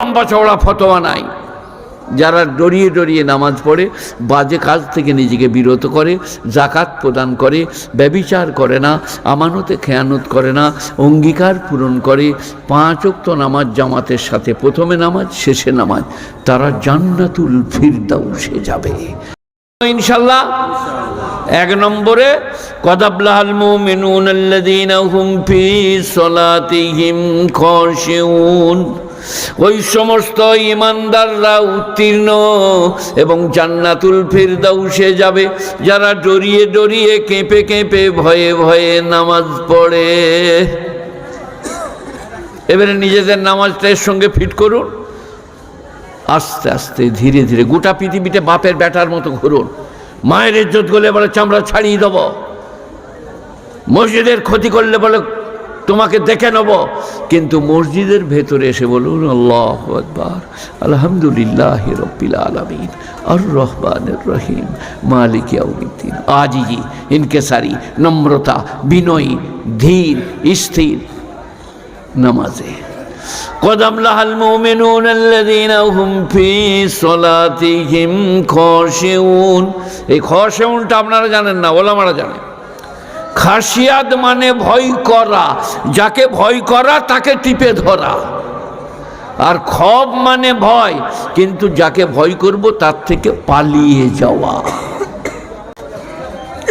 লম্বা চওড়া ফতোয়া নাই। যারা ডরিয়ে ডরিয়ে নামাজ পড়ে, বাজে কাজ থেকে নিজেকে বিরত করে, জাকাত প্রদান করে, ব্যভিচার করে না, আমানতে খেয়ানত করে না, অঙ্গীকার পূরণ করে, 5 ওয়াক্ত নামাজ জামাতের সাথে, প্রথমে নামাজ শেষে নামাজ, তারা জান্নাতুল ফিরদাউসে যাবে ইনশাআল্লাহ। 1 নম্বরে কদ আফলাহাল মুমিনুন আল্লাযীনা হুম ফী সলাতিহিম খাশিউন, ওই সমস্ত ঈমানদাররা উত্তীর্ণ এবং জান্নাতুল ফিরদাউসে যাবে যারা ডরিয়ে ডরিয়ে কেঁপে কেঁপে ভয়ে ভয়ে নামাজ পড়ে। এবারে নিজেদের নামাজটা এর সঙ্গে ফিট করুন, আস্তে আস্তে ধীরে ধীরে। গোটা পৃথিবীতে বাপের বেটার মতো ঘুরুন, মায়ের ইজ্জত করলে বলে চামড়া ছাড়িয়ে দেব, মসজিদের ক্ষতি করলে বলে তোমাকে দেখে নেব, কিন্তু মসজিদের ভেতরে এসে বলুন আল্লাহু আকবার, আলহামদুলিল্লাহি রাব্বিল আলামিন, আর রহমানির রহিম, মালিক ইয়াউমিদ্দিন। আজিজি, ইনকেসারি, নম্রতা, বিনয়ী, ধীর স্থির নামাজে। কদ আফলাহাল মুমিনুন আল্লাযীনা হুম ফী সলাতিহিম খাশিউন। এই খাশিউনটা আপনারা জানেন না, ওলামারা জানেন। খাশিয়াত মানে ভয় করা, যাকে ভয় করা তাকে টিপে ধরা। আর খব মানে ভয়, কিন্তু যাকে ভয় করব তার থেকে পালিয়ে যাওয়া।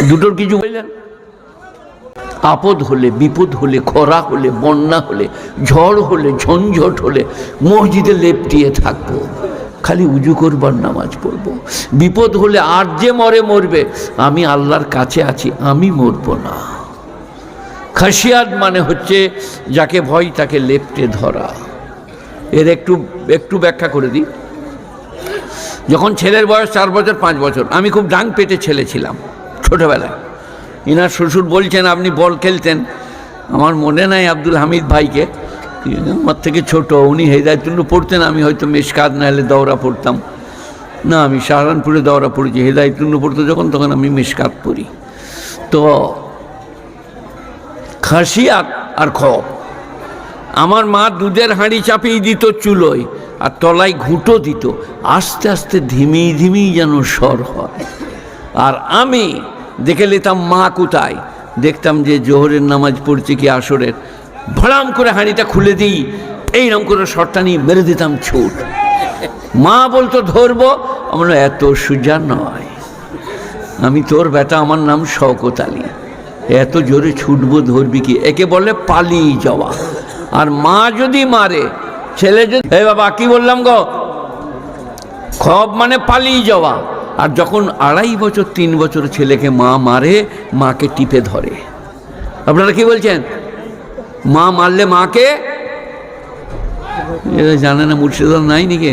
দুটোর কিছু বললেন? আপদ হলে, বিপদ হলে, খরা হলে, বন্যা হলে, ঝড় হলে, ঝঞ্ঝট হলে মসজিদে লেপটিয়ে থাকবো, খালি উজু করবার নামাজ পড়বো। বিপদ হলে আর যে মরে মরবে, আমি আল্লাহর কাছে আছি, আমি মরব না। খাশিয়াত মানে হচ্ছে যাকে ভয় তাকে লেপটে ধরা। এর একটু ব্যাখ্যা করে দিই। যখন ছেলের বয়স 4 বছর 5 বছর, আমি খুব ডাং পেটে ছেলে ছিলাম ছোটবেলায়। ইনার শ্বশুর বলছেন আপনি বল খেলতেন, আমার মনে নাই আব্দুল হামিদ ভাইকে, আমার থেকে ছোট, উনি হেদায়েতুল্লাহ পড়তেন, আমি হয়তো মেশকাত না হলে দৌড়া পড়তাম না। আমি সাহারানপুরে দৌড়া পড়েছি, হেদায়েতুল্লাহ পড়তো যখন, তখন আমি মেশকাত পড়ি। তো খাশিয়াত আর খব, আমার মা দুধের হাঁড়ি চাপিয়ে দিত চুলোয়, আর তলায় ঘুঁটো দিত, আস্তে আস্তে ধিমি ধিমি যেন স্বর হয়। আর আমি দেখে নিতাম মা কোথায়, দেখতাম যে জোহরের নামাজ পড়ছে কি আসরের, ভড়াম করে হাঁড়িটা খুলে দিই, এইরকম করে শর্টটা নিয়ে মেরে দিতাম ছুট। মা বলতো ধরবো, আমরা এত সোজা নয়, আমি তোর বেটা, আমার নাম শওকত আলী, এত জোরে ছুটবো ধরবি কি? একে বলে পালিয়ে যাওয়া। আর মা যদি মারে, ছেলে যদি, হে বাবা কি বললাম গো, খব মানে পালিয়ে যাওয়া। আর যখন 2.5 বছর 3 বছর ছেলেকে মা মারে, মাকে টিপে ধরে। আপনারা কি বলছেন? মা মারলে মাকে, জানে না মুর্শিদাবাদ নাই নাকি?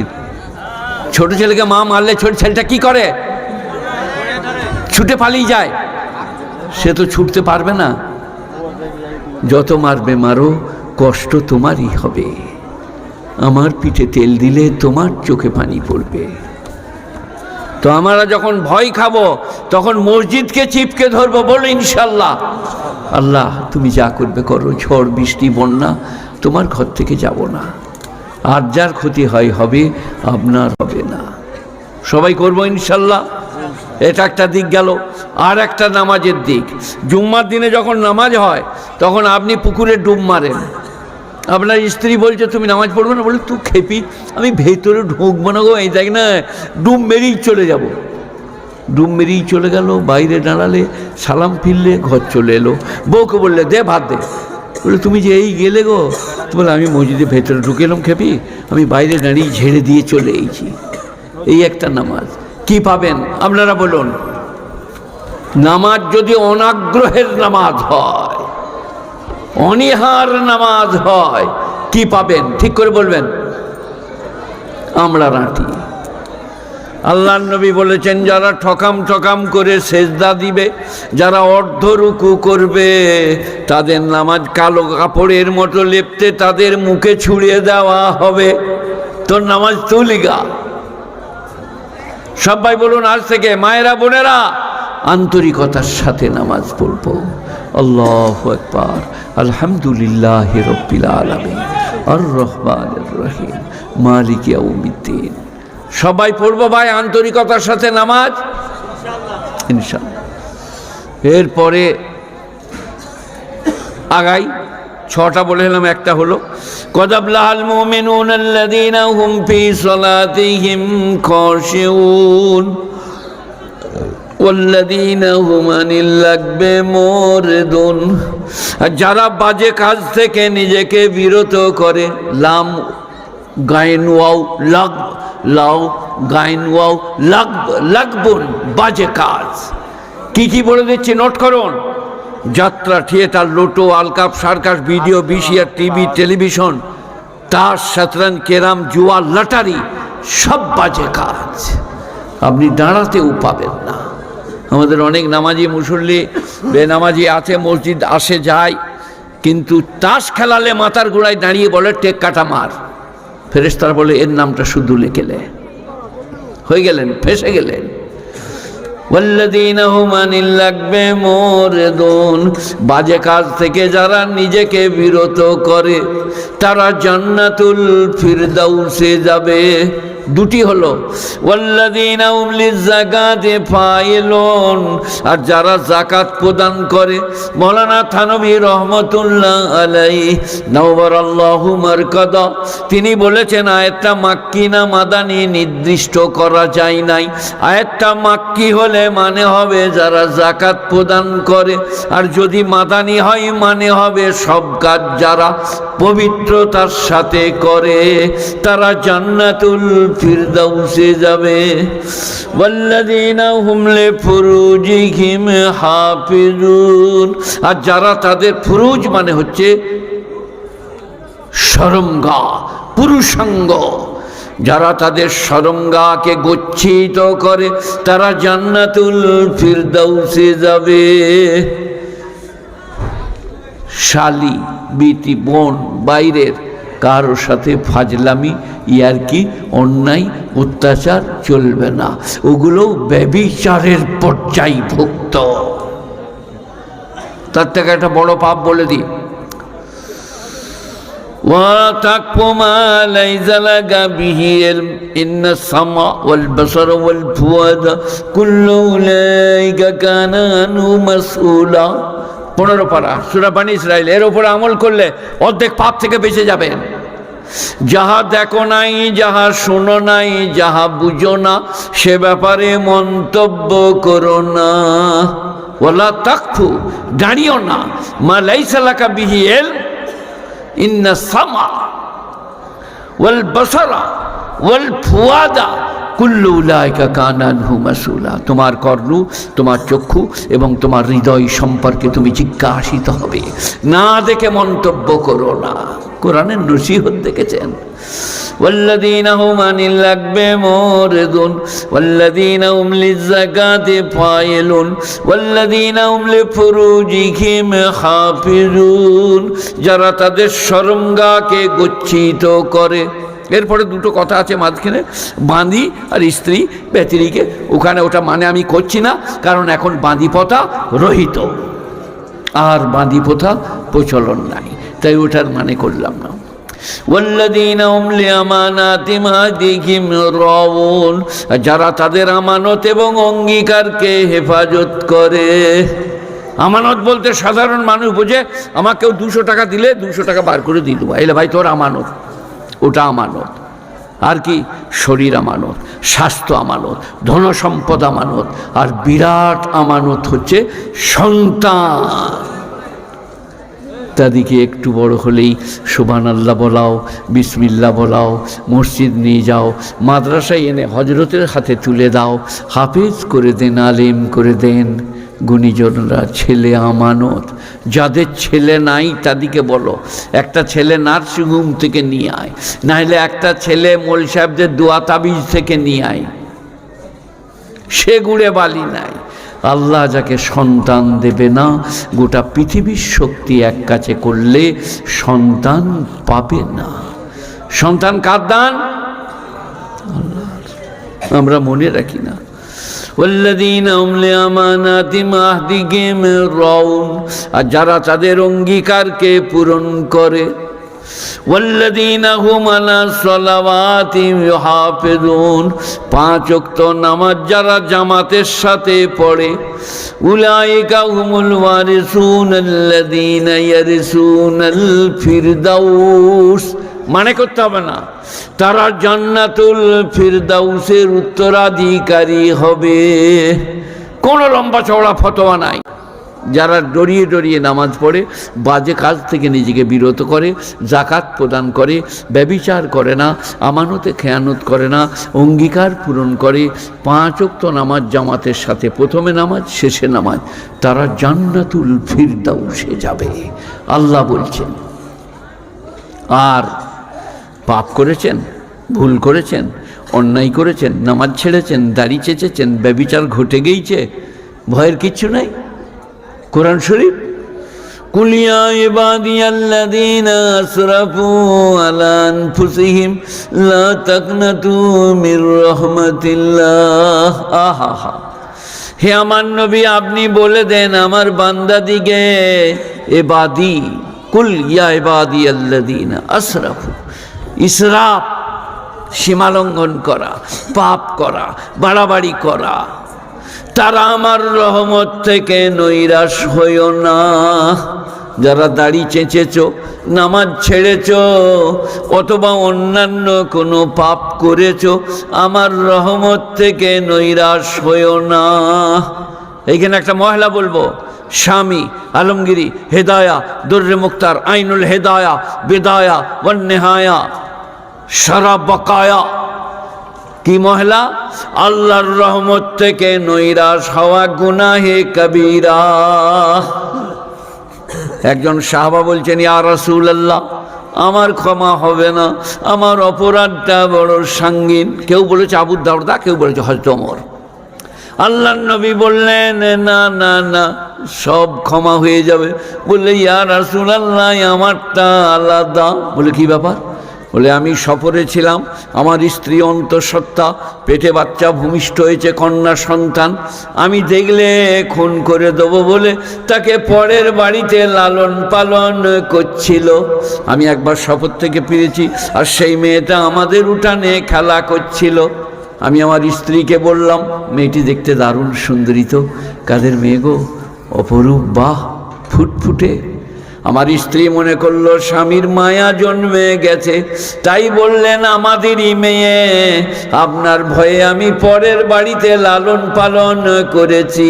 ছোট ছেলেকে মা মারলে ছোট ছেলেটা কি করে? ছুটে পালিয়ে যায়। সে তো ছুটতে পারবে না। যত মারবে মারো, কষ্ট তোমারই হবে। আমার পিঠে তেল দিলে তোমার চোখে পানি পড়বে। তো আমরা যখন ভয় খাবো, তখন মসজিদকে চিপকে ধরবো, বলো ইনশাল্লাহ, আল্লাহ তুমি যা করবে করো, ঝড় বৃষ্টি বন্যা তোমার ঘর থেকে যাব না, আর যার ক্ষতি হয় হবে, আপনার হবে না। সবাই করবো ইনশাল্লাহ। এটা একটা দিক গেল। আর একটা নামাজের দিক, জুম্মার দিনে যখন নামাজ হয়, তখন আপনি পুকুরে ডুব মারেন। আপনার স্ত্রী বলছে তুমি নামাজ পড়বে না, বলে তুই খেপি, আমি ভেতরে ঢুকবো না গো, এই দেখ না ডুব মেরেই চলে যাব। ডুব মেরেই চলে গেল, বাইরে দাঁড়ালে, সালাম ফিরলে, ঘর চলে এলো। বউকে বললে দে ভাত দে, বলে তুমি যে এই গেলে গো, বলে আমি মসজিদে ভেতরে ঢুকে এলাম খেপি, আমি বাইরে দাঁড়িয়ে ঝেড়ে দিয়ে চলে এসেছি। এই একটা নামাজ। কি পাবেন আপনারা বলুন? নামাজ যদি অনাগ্রহের নামাজ হয়, অনীহার নামাজ হয়, কি পাবেন ঠিক করে বলবেন? আমরা রাঁটি। আল্লাহর নবী বলেছেন, যারা ঠকাম ঠকাম করে সেজদা দিবে, যারা অর্ধ রুকু করবে, তাদের নামাজ কালো কাপড়ের মতো লেপতে তাদের মুখে ছুঁড়ে দেওয়া হবে। তোর নামাজ তুলিগা। সবাই বলুন আজ থেকে, মায়েরা বোনেরা, আন্তরিকতার সাথে নামাজ পড়বো। আল্লাহু আকবার, আলহামদুলিল্লাহি রাব্বিল আলামিন, আর রহমানির রহিম মালিক ইয়াউমিদ্দিন। সবাই পড়বো ভাই আন্তরিকতার সাথে নামাজ ইনশাআল্লাহ। এরপরে আগাই, 6টা বলে এলাম, একটা হলো কদাবলাল মুমিনুন আল্লাযীনা হুম ফি সালাতিহিম খাশিউন ওয়াল্লাযীনা হুম আনিল লাগবি মুরিদুন। যারা বাজে কাজ থেকে নিজেকে বিরত করে, লাম গাইন ওয়াও লাগ লাও গাইন ওয়াও লাগ লাগবুন, বাজে কাজ। কি বলে দিচ্ছি নোট করুন। যাত্রা, থিয়েটার, লোটো, আলকাপ, circus, video, VCR, TV, television, তাস, শতরঞ্জ, ক্যারাম, জুয়া, লটারি, সব বাজে কাজ। আপনি দাঁড়াতেও পাবেন না। আমাদের অনেক নামাজি মুসল্লি বেনামাজি আছে, মসজিদ আসে যায়, কিন্তু তাস খেলালে মাথার গোড়ায় দাঁড়িয়ে বলে টেক কাটা মার। ফেরেশতারা বলে এর নামটা শুধু লিখেলে হয়ে গেলেন, ফেসে গেলেন। ওয়াল্লাযীনা হুম আনিল লাগবি মুরিদুন, বাজে কাজ থেকে যারা নিজেকে বিরত করে তারা জান্নাতুল ফিরদাউসে যাবে। দুটি হলো ওয়াল্লাযীনা হুম লিযাকাতি ফাইলুন, আর যারা যাকাত প্রদান করে। মাওলানা থানভী রহমাতুল্লাহ আলাইহি নাওয়ারাল্লাহু মারকাদা, তিনি বলেছেন আয়াতটা মাক্কি না মাদানী নির্দিষ্ট করা যায় নাই। আয়াতটা মাক্কি হলে মানে হবে যারা যাকাত প্রদান করে, আর যদি মাদানী হয় মানে হবে সব কাজ যারা পবিত্রতার সাথে করে তারা জান্নাতুল ফিরদাউসে যাবে। ওয়াল্লাযীনা হুম লিফুরুজিহিম হাফিজুন, আর যারা তাদের ফুরুজ মানে হচ্ছে শরমগা, পুরুষাঙ্গ, যারা তাদের শরমগাকে গচ্ছিত করে তারা জান্নাতুল ফিরদাউসে যাবে। শালি, বিটি, বোন, বাইরের কারো সাথে ফাজলামি, ইয়ারকি, অন্যায়, অত্যাচার চলবে না। ওগুলো ব্যভিচারের পর্যায়ভুক্ত। তার থেকে একটা বড় পাপ বলে দিই, ওয়া তাকফু মা লাইসা লাকা বিহি ইলম ইন্নাস সামা ওয়াল বাসার ওয়াল ফুয়াদা কুল্লু উলাইকা কানা আনহু মাসউলা। 15 পারা সূরা বনী ইসরাঈল। এর উপর আমল করলে অর্ধেক পাপ থেকে বেঁচে যাবেন। যাহা দেখো নাই, যাহা শোনো নাই, যাহা বুঝো না, সে ব্যাপারে মন্তব্য করো না। ওয়ালা তাকফু, দাঁড়িও না, মা লাইসা লাকা বিহি ইলম ইন্নাস সামা ওয়াল বাসারা ওয়াল ফুয়াদা কুল্লু উলাইকা কানা আনহু মাসউলা। তোমার কর্ণ, তোমার চক্ষু এবং তোমার হৃদয় সম্পর্কে তুমি জিজ্ঞাসিত হবে, না দেখে মন্তব্য করো না। কোরআনের নসিহত দেখেছেন। ওয়াল্লাযীনা হুম আনিল লাগবি মুরিদুন ওয়াল্লাযীনা হুম লিযাকাতি ফাইলুন ওয়াল্লাযীনা হুম লিফুরুজিহিম হাফিজুন, যারা তাদের শরমগাকে গচ্ছিত করে। এরপরে দুটো কথা আছে মাঝখানে, বাঁধি আর স্ত্রী ব্যতিরিকে, ওখানে ওটা মানে আমি করছি না, কারণ এখন বাঁধি প্রথা রহিত আর বাঁধি প্রথা প্রচলন নাই, তাই ওটার মানে করলাম না। ওয়াল্লাযীনা হুম লিআমানাতিহিম আহদিহিম রাউন, যারা তাদের আমানত এবং অঙ্গীকারকে হেফাজত করে। আমানত বলতে সাধারণ মানুষ বোঝে আমাকেও 200 টাকা দিলে 200 টাকা বার করে দিল, এলে ভাই তোর আমানত, ওটা আমানত। আর কি, শরীর আমানত, স্বাস্থ্য আমানত, ধন সম্পদ আমানত, আর বিরাট আমানত হচ্ছে সন্তান। তাদেরকে একটু বড় হলেই সুবহানাল্লাহ বলাও, বিসমিল্লাহ বলাও, মসজিদ নিয়ে যাও, মাদ্রাসায় এনে হজরতের হাতে তুলে দাও, হাফেজ করে দেন, আলেম করে দেন। গুণীজনরা ছেলে আমানত। যাদের ছেলে নাই তাদেরকে বলো একটা ছেলে নার্সিংহোম থেকে নিয়ে আয়, নাহলে একটা ছেলে মোল সাহেবদের দোয়া তাবিজ থেকে নিয়ে আয়। সে গুড়ে বালি নাই। আল্লাহ যাকে সন্তান দেবে না, গোটা পৃথিবীর শক্তি এক কাছে করলে সন্তান পাবে না। সন্তান কার দান? আল্লাহর। আমরা মনে রাখি না। ওয়াল্লাযীনা হুম লিআমানাতিহিম আহদিহিম রাউন, আর যারা তাদের অঙ্গীকারকে পূরণ করে। ওয়াল্লাযীনা হুম আলা সালাওয়াতিহিম ইউহাফিজুন, 5 ওয়াক্ত নামাজ যারা জামাতের সাথে পড়ে, উলাইকা হুমুল ওয়ারিসুন আল্লাযীনা ইয়ারিসুনাল ফিরদাউস, মানে করতে হবে না, তারা জান্নাতুল ফিরদাউসের উত্তরাধিকারী হবে। কোনো লম্বা চওড়া ফতোয়া নাই। যারা ডরিয়ে ডরিয়ে নামাজ পড়ে, বাজে কাজ থেকে নিজেকে বিরত করে, জাকাত প্রদান করে, ব্যভিচার করে না, আমানতে খেয়ানত করে না, অঙ্গীকার পূরণ করে, 5 ওয়াক্ত নামাজ জামাতের সাথে, প্রথমে নামাজ শেষে নামাজ, তারা জান্নাতুল ফিরদাউসে যাবে আল্লাহ বলছেন। আর পাপ করেছেন, ভুল করেছেন, অন্যায় করেছেন, নামাজ ছেড়েছেন, দাড়ি চেঁচেছেন, ব্যভিচার ঘটে গিয়েছে, ভয়ের কিচ্ছু নাই। কোরআন শরীফ, কুল ইয়া ইবাদিয়াল্লাযীনা আসরাফু আলা আনফুসিহিম লা তাকনাতু মির রাহমাতিল্লাহ। আহা, হে আমার নবী, আপনি বলে দেন আমার বান্দাদিকে, ইবাদি, কুল ইয়া ইবাদিয়াল্লাযীনা আসরাফু, ইসরাফ সীমালঙ্ঘন করা, পাপ করা, বাড়াবাড়ি করা, তারা আমার রহমত থেকে নৈরাশ হইও না। যারা দাড়ি চেঁচেছ, নামাজ ছেড়েছ, অথবা অন্যান্য কোনো পাপ করেছ, আমার রহমত থেকে নৈরাশ হইও না। এইখানে একটা মহিলা বলবো, স্বামী আলমগিরি, হেদায়া, দুর্রে মুক্তার, আইনুল হেদায়া, বিদায়া ওয়ান নেহায়া, সারা বকায়া। কি মহিলা? আল্লাহর রহমত থেকে নৈরাশ হওয়া গুনাহে কবিরা। একজন সাহাবা বলছেন, ইয়া রাসূলুল্লাহ, আমার ক্ষমা হবে না, আমার অপরাধটা বড় সাঙ্গীন। কেউ বলেছে আবু দারদা, কেউ বলেছে হযরত ওমর। আল্লাহর নবী বললেন, না না না, সব ক্ষমা হয়ে যাবে। বললে, ইয়া রাসূলুল্লাহ, আমারটা আলাদা। বলে, কি ব্যাপার? বলে, আমি সফরে ছিলাম, আমার স্ত্রী অন্তঃসত্ত্বা, পেটে বাচ্চা ভূমিষ্ঠ হয়েছে, কন্যা সন্তান, আমি দেখলে খুন করে দেবো বলে তাকে পরের বাড়িতে লালন পালন করছিল। আমি একবার সফর থেকে ফিরেছি, আর সেই মেয়েটা আমাদের উঠানে খেলা করছিল। আমি আমার স্ত্রীকে বললাম, মেয়েটি দেখতে দারুণ সুন্দরী তো, কাদের মেয়ে গো? অপরূপ, বাহ, ফুটফুটে। আমার স্ত্রী মনে করলো স্বামীর মায়া জন্মে গেছে, তাই বললেন, আমাদেরই মেয়ে, আপনার ভয়ে আমি পরের বাড়িতে লালন পালন করেছি।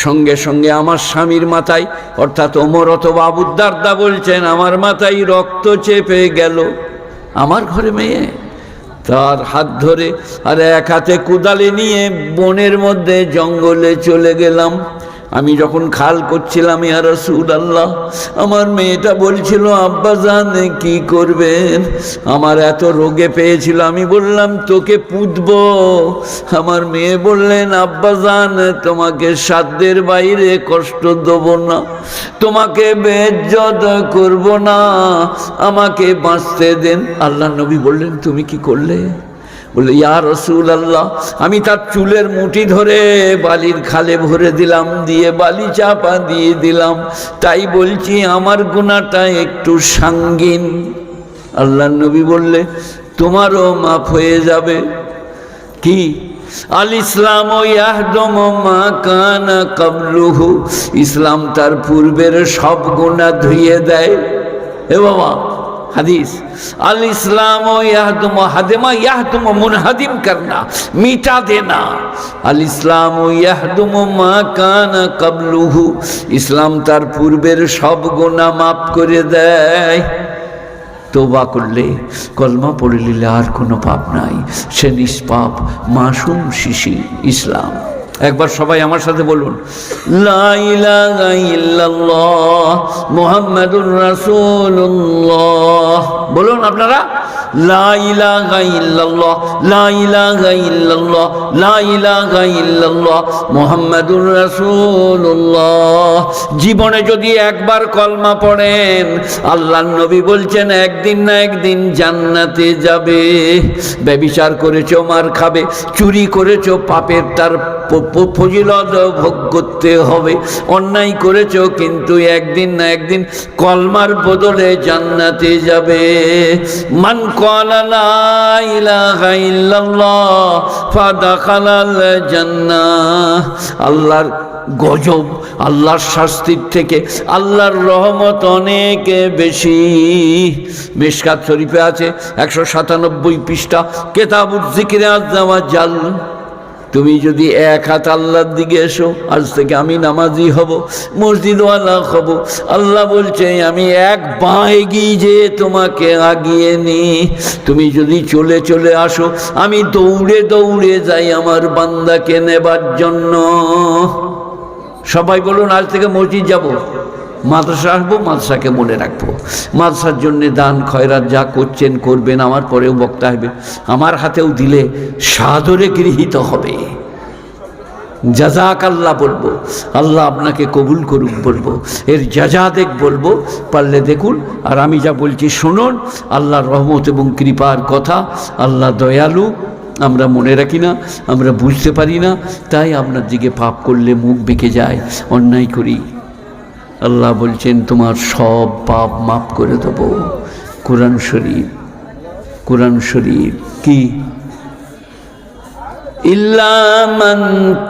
সঙ্গে সঙ্গে আমার স্বামীর মাথায়, অর্থাৎ ওমর অথবা আবু দারদা বলছেন, আমার মাথায় রক্ত চেপে গেল। আমার ঘরে মেয়ে, তার হাত ধরে আর এক হাতে কুদালে নিয়ে বনের মধ্যে জঙ্গলে চলে গেলাম। আমি যখন খাল করছিলাম, ইয়া রাসূলুল্লাহ, আমার মেয়েটা বলছিল, আব্বাজান কি করবেন? আমার এত রোগে পেয়েছিল, আমি বললাম তোকে পুঁতব। আমার মেয়ে বললেন, আব্বাজান, তোমাকে সাধ্যের বাইরে কষ্ট দেব না, তোমাকে বেইজ্জত করব না, আমাকে বাঁচতে দেন। আল্লাহ নবী বললেন, তুমি কি করলে? বলে, ইয়া রাসূলুল্লাহ, আমি তার চুলের মুঠি ধরে বালির খালে ভরে দিলাম, দিয়ে বালি চাপা দিয়ে দিলাম। তাই বলছি, আমার গুনাহটা একটু সাঙ্গীন। আল্লাহ নবী বললে, তোমারও মাফ হয়ে যাবে। কি? আল ইসলাম ইয়াহদুমু মা কানা ক্বাবলুহু, ইসলাম তার পূর্বের সব গুনাহ ধুইয়ে দেয়। এ বাবা, হাদিস, আল ইসলাম ইয়াহদুমু হাদিমা, ইয়াহদুমু মুনহাদিম করনা, মিটা দেনা। আল ইসলাম ইয়াহদুমু মা কানা ক্বাবলুহু, ইসলাম তার পূর্বের সব গুনাহ মাফ করে দেয়। তওবা করলে, কলমা পড়ে নিলে আর কোনো পাপ নাই, সে নিষ্পাপ, মাসুম শিশি ইসলাম। একবার সবাই আমার সাথে বলুন, লা ইলাহা ইল্লাল্লাহ মুহাম্মাদুর রাসূলুল্লাহ। বলুন আপনারা, লা ইলাহা ইল্লাল্লাহ, লা ইলাহা ইল্লাল্লাহ, লা ইলাহা ইল্লাল্লাহ মুহাম্মাদুর রাসূলুল্লাহ। জীবনে যদি একবার কলমা পড়েন, আল্লাহর নবী বলছেন একদিন না একদিন জান্নাতে যাবে। ব্যভিচার করেছো, মার খাবে। চুরি করেছো, পাপের তার ফজিলত ভোগ করতে হবে। অন্যায় করেছো, কিন্তু একদিন না একদিন কলমার বদলে জান্নাতে যাবে। মান ক্বালা লা ইলাহা ইল্লাল্লাহ ফাদাখালাল জান্নাহ। আল্লাহর গজব, আল্লাহর শাস্তির থেকে আল্লাহর রহমত অনেক বেশি। মিশকাত শরীফে আছে 197 পৃষ্ঠা, কিতাবুজ যিকরি আযজা ওয়া জাল। তুমি যদি এক হাত আল্লাহর দিকে এসো, আজ থেকে আমি নামাজি হব, মসজিদওয়ালা হব। আল্লাহ বলছে আমি এক পা এগিয়ে যে তোমাকে আগিয়ে নি। তুমি যদি চলে চলে আসো, আমি দৌড়ে দৌড়ে যাই আমার বান্দাকে নেবার জন্য। সবাই বলুন আজ থেকে মসজিদ যাব, মাদ্রাসা আসবো, মাদ্রাসাকে মনে রাখবো। মাদ্রাসার জন্য দান খয়রাত যা করছেন করবেন, আমার পরেও বক্তা হবে, আমার হাতেও দিলে সাদরে গৃহীত হবে। জাযাক আল্লাহ বলবো, আল্লাহ আপনাকে কবুল করুক বলবো, এর জাযাদেক বলবো, পারলে দেখুন। আর আমি যা বলছি শুনুন, আল্লাহর রহমত এবং কৃপার কথা। আল্লাহ দয়ালু, আমরা মনে রাখি না, আমরা বুঝতে পারি না, তাই আপনার দিকে পাপ করলে মুখ বেঁকে যায়, অন্যায় করি। আল্লাহ বলছেন তোমার সব পাপ মাফ করে দেব। কোরআন শরীফ, কোরআন শরীফ কি? ইল্লা মান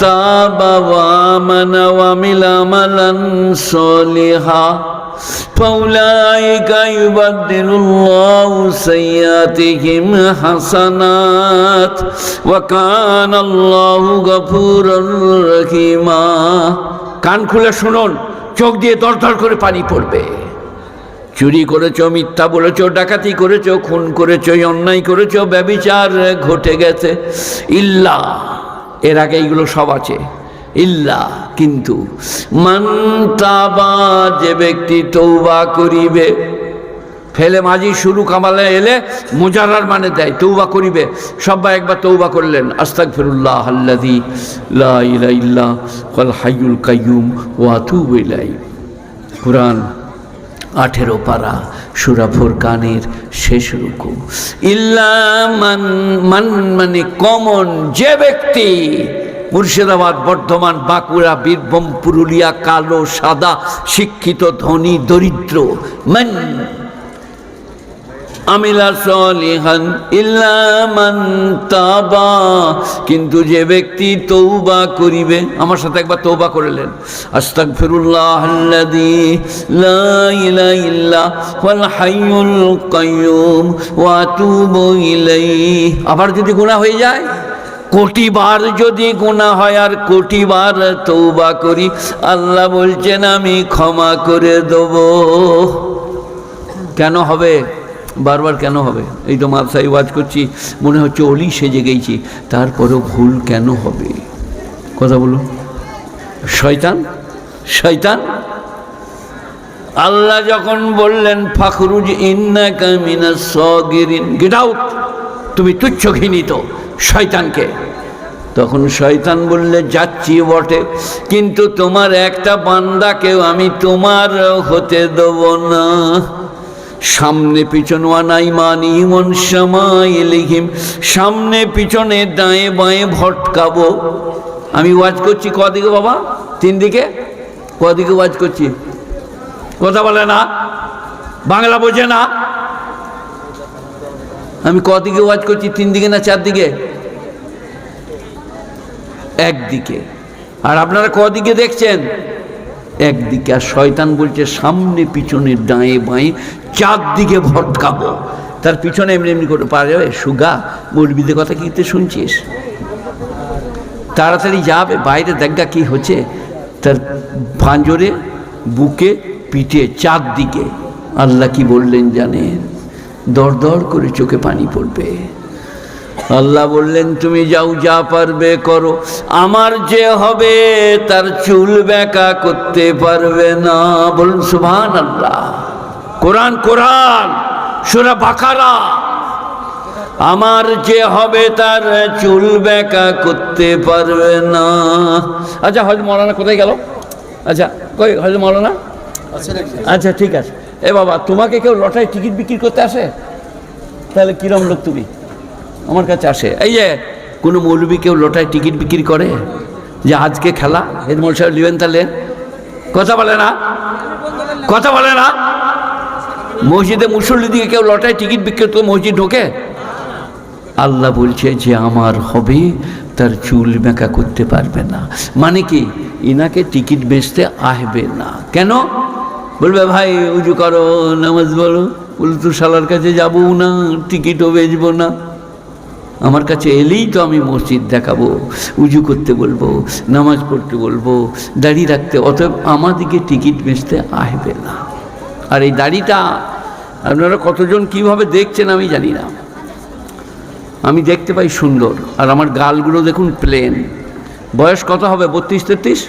তাবা ওয়া আমানা ওয়া আমিলা আমালান সলিহা ফাউলাইকা ইউবাদদিলুল্লাহু সাইয়্যাতিহিম হাসানাত ওয়া কানাল্লাহু গফুরুর রহিমা। কান খুলে শুনুন, চোখ দিয়ে দরদর করে পানি পড়বে। চুরি করেছো, মিথ্যা বলেছো, ডাকাতি করেছো, খুন করেছো, অন্যায় করেছো, ব্যভিচার ঘটে গেছে। ইল্লা, এর আগে এইগুলো সব আছে। ইল্লা, কিন্তু মান তাবা, যে ব্যক্তি তওবা করিবে। ফেলে মাঝি শুরু কামালে এলে মুজারার মানে দেয়, তওবা করিবে। সবাই একবার তওবা করলেন, আস্তাগফিরুল্লাহ আল্লাযী লা ইলাহা ইল্লা হুয়াল হাইয়ুল কাইয়্যুম ওয়া আতুবু ইলাইহি। কুরআন 18 পারা, সূরা ফুরকানের শেষ রুকু। ইল্লা মান, মান মানে কমন, যে ব্যক্তি মুর্শিদাবাদ, বর্ধমান, বাঁকুড়া, বীরভূম, পুরুলিয়া, কালো সাদা, শিক্ষিত, ধনী, দরিদ্র, মান আমিলা সলিহান ইল্লা মান তাবা, কিন্তু যে ব্যক্তি তওবা করিবে। আমার সাথে একবার তওবা করলেন, আস্তাগফিরুল্লাহ আল্লাযী লা ইলাহা ইল্লা হুয়াল হাইয়ুল কাইয়্যুম ওয়া আতুবু ইলাইহি। আবার যদি গুনাহ হয়ে যায়, কোটিবার যদি গুনাহ হয় আর কোটিবার তওবা করি, আল্লাহ বলছেন আমি ক্ষমা করে দেব। কেন হবে? বারবার কেন হবে? এই তো মাদ্রাসায় ওয়াজ করছি, মনে হচ্ছে অলি সেজে গেছি, তারপরেও ভুল কেন হবে? কথা বলুন। শয়তান, শয়তান। আল্লাহ যখন বললেন ফাখরুজ ইন্নাকা মিনাস সাগিরিন, গেট আউট, তুমি তুচ্ছ ঘৃণিত শয়তানকে। তখন শয়তান বললে যাচ্ছি বটে, কিন্তু তোমার একটা বান্দাকেও আমি তোমার হতে দেব না। সামনে পিছনে আনাইমানিমন শামাইলিহিম, সামনে পিছনে ডায়ে বাঁয়ে ভটকাবো। আমি ওয়াজ করছি কদিকে বাবা? 3 দিকে। কদিকে ওয়াজ করছি? কথা বলে না, বাংলা বোঝে না। আমি কদিকে ওয়াজ করছি? 3 দিকে না 4 দিকে? একদিকে। আর আপনারা কদিকে দেখছেন? একদিকে। আর শয়তান বলছে সামনে পিছনে ডায়ে বাঁয়ে 4 দিকে ভটকাবো। তার পিছনে এমনি এমনি করে পাওয়া যাবে? সুগা মৌলবীদের কথা কি শুনছিস? তাড়াতাড়ি যাবে, বাইরে দেখা কি হচ্ছে। তার পাঁজরে, বুকে, পিঠে 4 দিকে। আল্লাহ কি বললেন জানেন? দর দর করে চোখে পানি পড়বে। আল্লাহ বললেন তুমি যাও, যা পারবে করো, আমার যে হবে তার চুল বেঁকা করতে পারবে না। বলুন সুবহানাল্লাহ। কোরআন, কোরআন সূরা বাকারা আমার যে হবে তার চুল বেঁকা করতে পারবে না। আচ্ছা হয়তো মৌলানা কোথায় গেল? আচ্ছা কই হয়তো মৌলানা? আচ্ছা ঠিক আছে। এ বাবা, তোমাকে কেউ লটারি টিকিট বিক্রি করতে আসে? তাহলে কিরম লোক তুমি? আমার কাছে আসে। এই যে কোনো মৌলবি কেউ লটারি টিকিট বিক্রি করে যে আজকে খেলা, হেদমোল সাহেব নেবেন তাহলে? কথা বলে না, কথা বলে না। মসজিদে মুসল্লি দিকে কেউ লটারি টিকিট বিক্রি করতে মসজিদ ঢোকে? আল্লাহ বলছে যে আমার হবে তার চুল বেঁকা করতে পারবে না। মানে কি, ইনাকে টিকিট বেচতে আসবে না। কেন? বলবে ভাই উজু করো, নামাজ বলো। বলে তো শালার কাছে যাবো না, টিকিটও বেচবো না। আমার কাছে এলেই তো আমি মসজিদ দেখাবো, উজু করতে বলবো, নামাজ পড়তে বলবো, দাড়ি রাখতে। অতএব আমাদিকে টিকিট বেচতে আসবে না। আর এই দাড়িটা আপনারা কতজন কিভাবে দেখছেন আমি জানি না, আমি দেখতে পাই সুন্দর। আর আমার গালগুলো দেখুন প্লেন। বয়স কত হবে? 32-33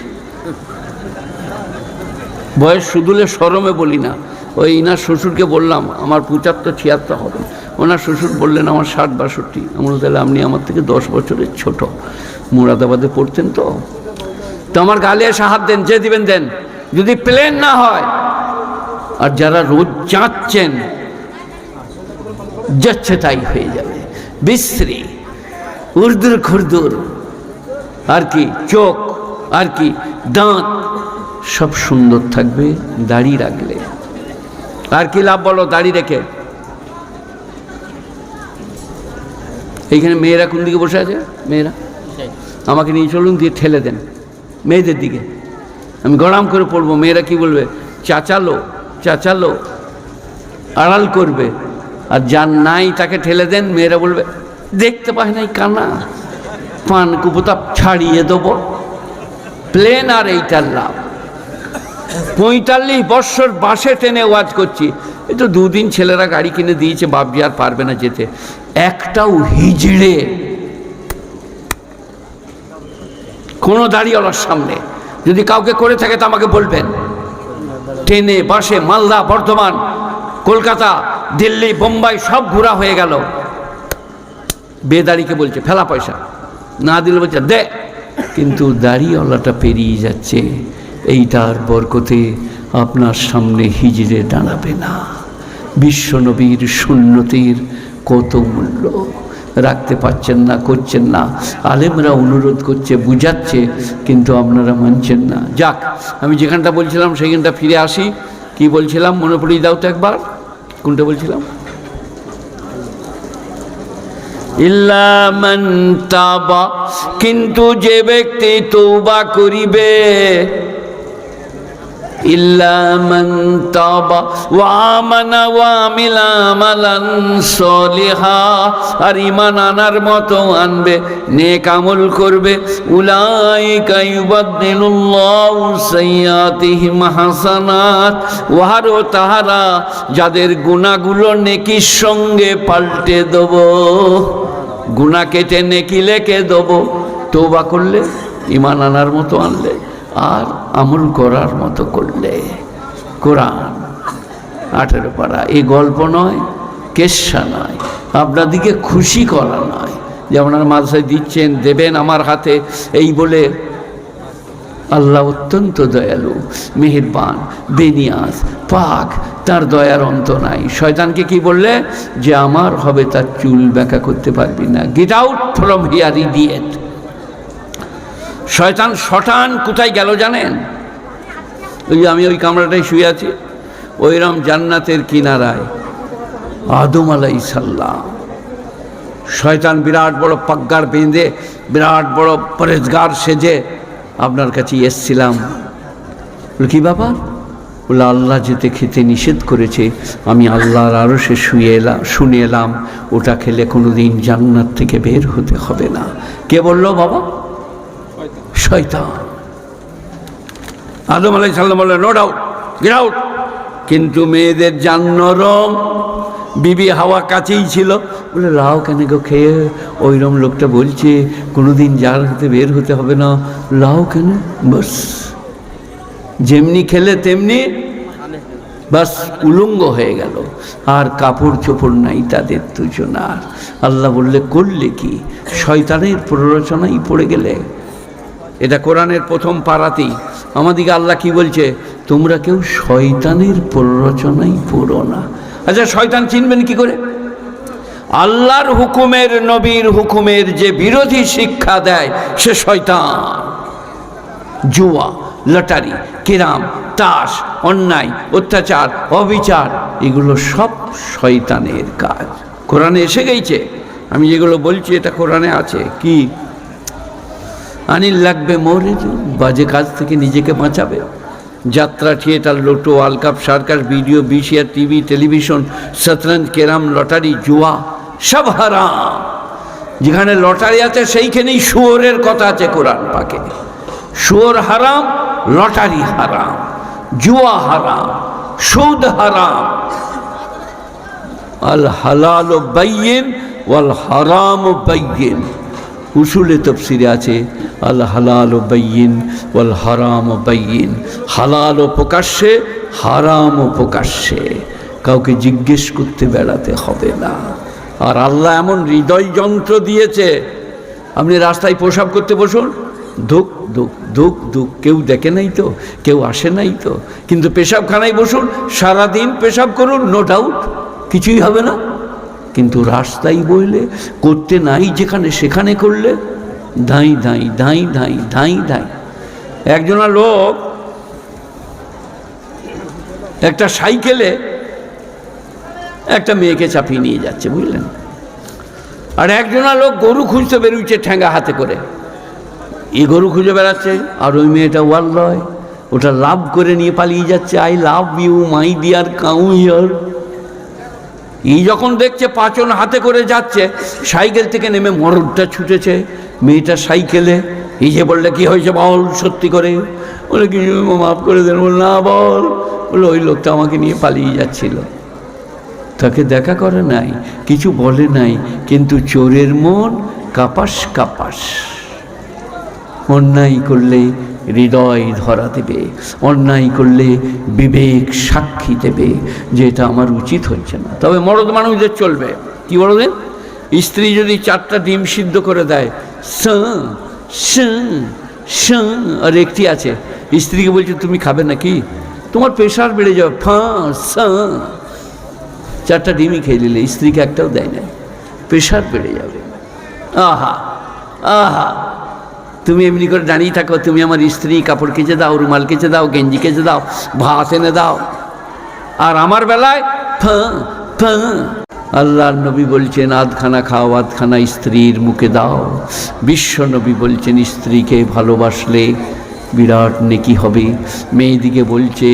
বয়স। শুধুলে শরমে বলি না। ওই ইনার শ্বশুরকে বললাম আমার 75-76 হবে। ওনার শ্বশুর বললেন আমার 60-62। আমরা তাহলে আপনি আমার থেকে 10 বছরের ছোট। মুরাদাবাদে পড়তেন তো আমার গালে এসে হাত দেন, যে দিবেন দেন, যদি প্লেন না হয়। আর যারা রোজ চাচ্ছেন যাচ্ছে তাই হয়ে যাবে, বিশ্রী, উর্দুর খুরদুর, আর কি চোখ, আর কি দাঁত, সব সুন্দর থাকবে দাড়ি রাখলে। আর কি লাভ বলো দাড়ি রেখে? এইখানে মেয়েরা কোন দিকে বসে আছে? মেয়েরা আমাকে নিয়ে চলুন, দিয়ে ঠেলে দেন মেয়েদের দিকে। আমি গরম করে পড়বো। মেয়েরা কি বলবে? চাচালো, চাচালো, আড়াল করবে। আর যার নাই তাকে ঠেলে দেন। মেয়েরা বলবে দেখতে পাই নাই কানা, পান কুপোতাপ ছাড়িয়ে দেবো। প্লেন আর এইটার লাভ। 45 বৎসর বাসে টেনে ওয়াজ করছি। এই তো 2 দিন ছেলেরা গাড়ি কিনে দিয়েছে, বাপজি আর পারবে না যেতে। একটাও হিজড়ে কোনো দাড়িওয়ালার সামনে যদি কাউকে করে থাকে তা আমাকে বলবেন। ট্রেনে, বাসে, মালদা, বর্ধমান, কলকাতা, দিল্লি, বোম্বাই সব ঘোরা হয়ে গেল। বেদাড়িকে বলছে ফেলা পয়সা, না দিলে বলছে দে। কিন্তু দাড়িওয়ালাটা পেরিয়ে যাচ্ছে। এইটার বরকতে আপনার সামনে হিজড়ে দাঁড়াবে না। বিশ্বনবীর সুন্নতির কত মূল্য রাখতে পারছেন না, করছেন না। আলেমরা অনুরোধ করছে, বুঝাচ্ছে, কিন্তু আপনারা মানছেন না। যাক, আমি যেখানটা বলছিলাম সেখানটা ফিরে আসি। কি বলছিলাম মনে পড়িয়ে দাও তো একবার। কোনটা বলছিলাম? ইল্লা মান তাবা, কিন্তু যে ব্যক্তি তওবা করিবে। ইল্লা মান তাবা ওয়া আমানা ওয়া আমিলা আমালান সলিহা, আর ঈমান আনার মতো আনবে, নেক আমল করবে। উলাইকা ইউবাদদিলুল্লাহু সাইয়্যাতিহিম হাসানাত, ওয়ারও তাহারা যাদের গুনাহগুলো নেকির সঙ্গে পাল্টে দেব। গুনাহ কেটে নেকি লেখে দেব। তওবা করলে, ঈমান আনার মতো আনলে, আর আমল করার মতো করলে। কোরআন 18 পারা। এই গল্প নয়, কেচ্ছা নয়, আপনাদিকে খুশি করা নয় যে আপনারা মাদ্রাসায় দিচ্ছেন, দেবেন আমার হাতে, এই বলে। আল্লাহ অত্যন্ত দয়ালু, মেহেরবান, বেনিয়াজ, পাক, তার দয়ার অন্ত নাই। শয়তানকে কি বললে? যে আমার হবে তার চুল বেঁকা করতে পারবি না। Get out from here idiot. শয়তান শটান কোথায় গেল জানেন? ওই যে আমি ওই কামরাটায় শুয়ে আছি, ওইরকম জান্নাতের কিনারায় আদম আলাইহিস সালাম। শয়তান বিরাট বড় পাগ্গার বেঁধে, বিরাট বড় পরেজগার সেজে আপনার কাছে এসছিলাম। কি ব্যাপার? বলে আল্লাহ যেতে খেতে নিষেধ করেছে, আমি আল্লাহর আরশে শুনে এলাম ওটা খেলে কোনোদিন জান্নাত থেকে বের হতে হবে না। কে বললো বাবা? শয়তান। আদম আলাইহিস সালাম বললেন নো ডাউট, গেট আউট। কিন্তু মেয়েদের জান নরম। বিবি হাওয়া কাছেই ছিল, বলে লাও কেন গো খেয়ে? ওইরকম লোকটা বলছে কোনোদিন জাল হতে বের হতে হবে না, লাও কেন? বস যেমনি খেলে তেমনি বাস উলঙ্গ হয়ে গেল, আর কাপড় চোপড় নাই তাদের দুজনার। আল্লাহ বললে করলে কি? শয়তানের প্ররোচনাই পড়ে গেলে। এটা কোরআনের প্রথম পারাতেই আমাদিকে আল্লাহ কি বলছে? তোমরা কেউ শয়তানের প্ররোচনাই পড়ো না। আচ্ছা, শয়তান চিনবেন কি করে? আল্লাহর হুকুমের, নবীর হুকুমের যে বিরোধী শিক্ষা দেয় সে শয়তান। জুয়া, লটারি, কিরাম, তাস, অন্যায়, অত্যাচার, অবিচার, এগুলো সব শয়তানের কাজ। কোরআনে এসে গেছে, আমি যেগুলো বলছি এটা কোরআনে আছে। কি? আনিল লাগবে মোরে, বাজে কাজ থেকে নিজেকে বাঁচাবে। যাত্রা, theatre, lotto, world cup, circus, video, VCR, TV, television, শতরঞ্জ, কেরাম, লটারি, জুয়া সব হারাম। যেখানে লটারি আছে সেইখানেই শুয়োরের কথা আছে কোরআন পাকে। শুয়োর হারাম, লটারি হারাম, জুয়া হারাম, সুদ হারাম। আল হালাল বাইয়িন ওয়াল হারাম বাইয়িন। উসুলে তফসিরে আছে আল হালাল বাইয়িন ওয়াল হারাম বাইয়িন। হালাল ও প্রকাশ্যে, হারাম ও প্রকাশ্যে, কাউকে জিজ্ঞেস করতে বেড়াতে হবে না। আর আল্লাহ এমন হৃদয় যন্ত্র দিয়েছে, আপনি রাস্তায় প্রসাব করতে বসুন, ধুক ধুক ধুক ধুক, কেউ দেখে নাই তো, কেউ আসে নাই তো, কিন্তু পেশাবখানায় বসুন, সারাদিন পেশাব করুন, নো ডাউট কিছুই হবে না। কিন্তু রাস্তায় বইলে করতে নাই যেখানে সেখানে করলে ধাই ধাই ধাই ধাই ধাই ধাই। একজনা লোক একটা সাইকেলে একটা মেয়েকে চাপিয়ে নিয়ে যাচ্ছে, বুঝলেন? আর একজনা লোক গরু খুঁজতে বেরোচ্ছে ঠ্যাঙ্গা হাতে করে। এই গরু খুঁজে বেড়াচ্ছে, আর ওই মেয়েটা ওয়াল্লয় ওটা লাভ করে নিয়ে পালিয়ে যাচ্ছে। I love you my dear cow here. এই যখন দেখছে পাঁচজন হাতে করে যাচ্ছে, সাইকেল থেকে নেমে মরদটা ছুটেছে, মেয়েটা সাইকেলে। এই যে বললে কি হয়েছে বল সত্যি করে, বলে কি মাফ করে দেন। বল না, বল। বলে ওই লোকটা আমাকে নিয়ে পালিয়ে যাচ্ছিল, তাকে দেখা করে নাই, কিছু বলে নাই, কিন্তু চোরের মন কাপাস কাপাস। অন্যায় করলে হৃদয় ধরা দেবে, অন্যায় করলে বিবেক সাক্ষী দেবে যে এটা আমার উচিত হচ্ছে না। তবে মরদ মানুষদের চলবে কি বলবেন? স্ত্রী যদি 4টা ডিম সিদ্ধ করে দেয়, আর একটি আছে স্ত্রীকে বলছে তুমি খাবে নাকি, তোমার প্রেশার বেড়ে যাবে, 4টা ডিমই খেয়ে নিলে, স্ত্রীকে একটাও দেয় না, প্রেশার বেড়ে যাবে। আহা আহা, তুমি এমনি করে দাঁড়িয়ে থাকো, তুমি আমার স্ত্রী, কাপড় কেচে দাও, রুমাল কেচে দাও, গেঞ্জি কেচে দাও, ভাত এনে দাও, আর আমার বেলায় আল্লাহর নবী বলছেন আধখানা খাও, আধখানা স্ত্রীর মুখে দাও। বিশ্ব নবী বলছেন স্ত্রীকে ভালোবাসলে বিরাট নেকি হবে। মেয়েদিকে বলছে